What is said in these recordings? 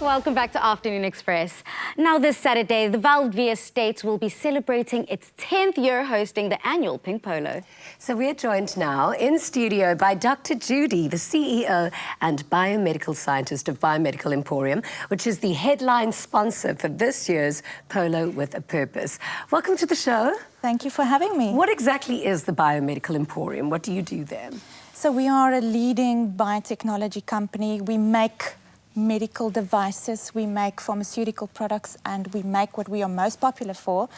Welcome back to Afternoon Express. Now this Saturday, the Valdevia Estates will be celebrating its 10th year hosting the annual Pink Polo. So we're joined now in studio by Dr. Judy, the CEO and biomedical scientist of Biomedical Emporium, which is the headline sponsor for this year's Polo with a Purpose. Welcome to the show. Thank you for having me. What exactly is the Biomedical Emporium? What do you do there? So we are a leading biotechnology company. We make medical devices, we make pharmaceutical products, and we make what we are most popular for,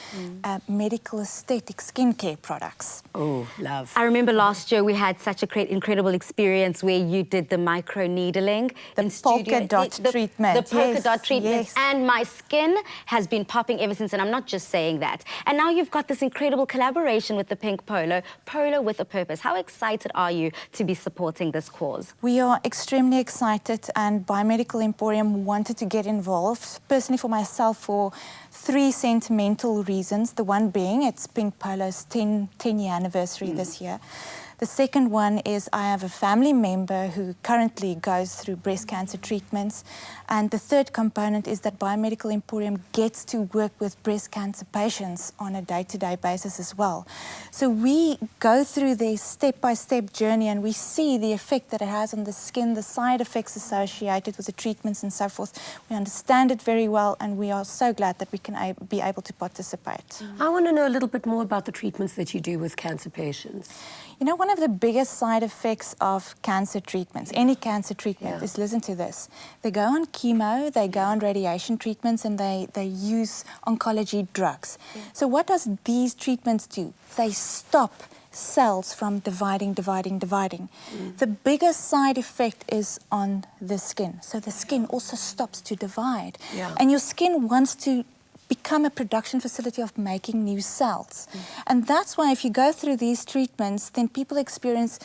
medical aesthetic skincare products. Oh, love. I remember last year we had such a great, incredible experience where you did the micro needling. The polka dot treatment. The polka dot treatment. Yes. And my skin has been popping ever since, and I'm not just saying that. And now you've got this incredible collaboration with the Pink Polo, Polo with a Purpose. How excited are you to be supporting this cause? We are extremely excited, and Biomedical Emporium wanted to get involved, personally for myself, for 3 sentimental reasons. The one being it's Pink Polo's 10-year anniversary this year. The second one is I have a family member who currently goes through breast cancer treatments. And the third component is that Biomedical Emporium gets to work with breast cancer patients on a day-to-day basis as well. So we go through their step-by-step journey, and we see the effect that it has on the skin, the side effects associated with the treatments and so forth. We understand it very well, and we are so glad that we can be able to participate. I want to know a little bit more about the treatments that you do with cancer patients. You know, one of the biggest side effects of cancer treatments, any cancer treatment, is, listen to this, they go on chemo, they go on radiation treatments, and they use oncology drugs. So what does these treatments do? They stop cells from dividing. The biggest side effect is on the skin. So the skin also stops to divide. And your skin wants to become a production facility of making new cells. And that's why if you go through these treatments, then people experience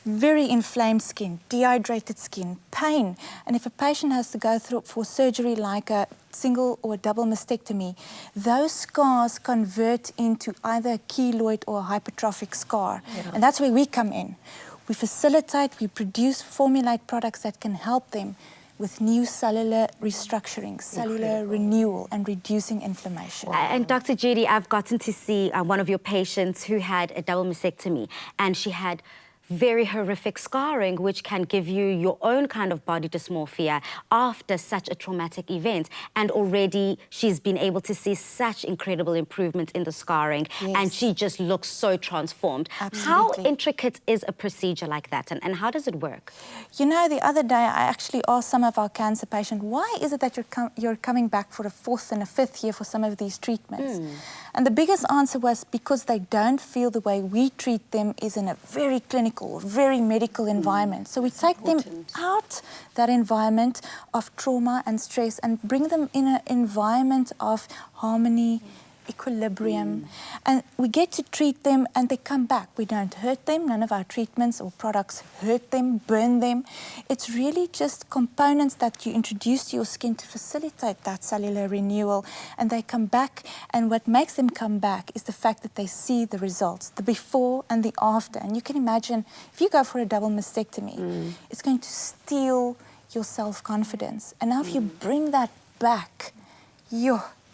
very inflamed skin, dehydrated skin, pain. And if a patient has to go through for surgery like a single or a double mastectomy, those scars convert into either a keloid or a hypertrophic scar. And that's where we come in. We facilitate, we produce, formulate products that can help them with new cellular restructuring, cellular renewal, and reducing inflammation. And Dr. Judy, I've gotten to see one of your patients who had a double mastectomy, and she had very horrific scarring, which can give you your own kind of body dysmorphia after such a traumatic event. And already she's been able to see such incredible improvement in the scarring, and she just looks so transformed. Absolutely. How intricate is a procedure like that, and how does it work? You know, the other day I actually asked some of our cancer patients, why is it that you're coming back for a 4th and a 5th year for some of these treatments? And the biggest answer was because they don't feel the way we treat them is in a very clinical, very medical environment. So we take them out that environment of trauma and stress and bring them in an environment of harmony, equilibrium, and we get to treat them and they come back. We don't hurt them. None of our treatments or products hurt them, burn them. It's really just components that you introduce to your skin to facilitate that cellular renewal, and they come back, and what makes them come back is the fact that they see the results, the before and the after. And you can imagine if you go for a double mastectomy, it's going to steal your self-confidence. And now if you bring that back,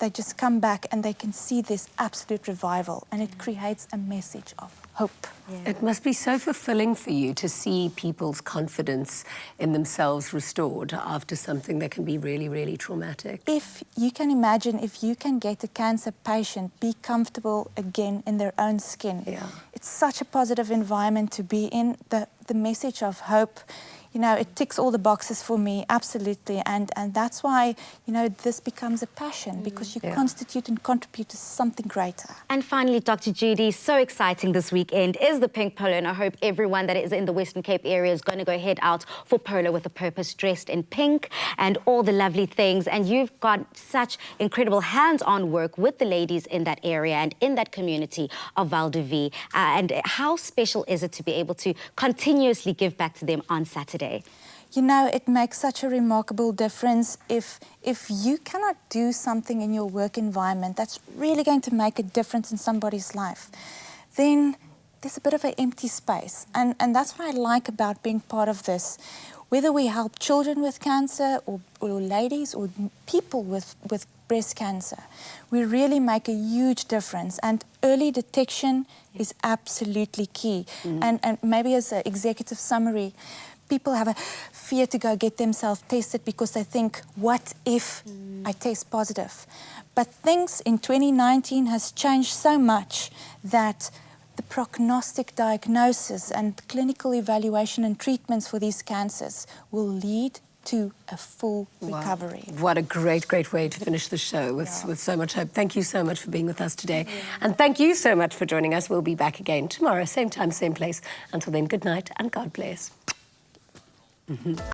they just come back and they can see this absolute revival, and it creates a message of hope. It must be so fulfilling for you to see people's confidence in themselves restored after something that can be really, really traumatic. If you can imagine, if you can get a cancer patient be comfortable again in their own skin, it's such a positive environment to be in. The message of hope, you know, it ticks all the boxes for me, absolutely. And that's why, you know, this becomes a passion, because you constitute and contribute to something greater. And finally, Dr. Judy, so exciting this weekend is the Pink Polo, and I hope everyone that is in the Western Cape area is going to go head out for Polo with a Purpose, dressed in pink and all the lovely things. And you've got such incredible hands-on work with the ladies in that area and in that community of Valdevia. And how special is it to be able to continuously give back to them on Saturday? You know, it makes such a remarkable difference. If you cannot do something in your work environment that's really going to make a difference in somebody's life, then there's a bit of an empty space. And that's what I like about being part of this. whether we help children with cancer or ladies or people with breast cancer, we really make a huge difference. And early detection is absolutely key. And maybe as an executive summary, people have a fear to go get themselves tested because they think, what if I test positive? But things in 2019 has changed so much that the prognostic diagnosis and clinical evaluation and treatments for these cancers will lead to a full recovery. What a great, great way to finish the show with so much hope. Thank you so much for being with us today. And thank you so much for joining us. We'll be back again tomorrow, same time, same place. Until then, good night and God bless.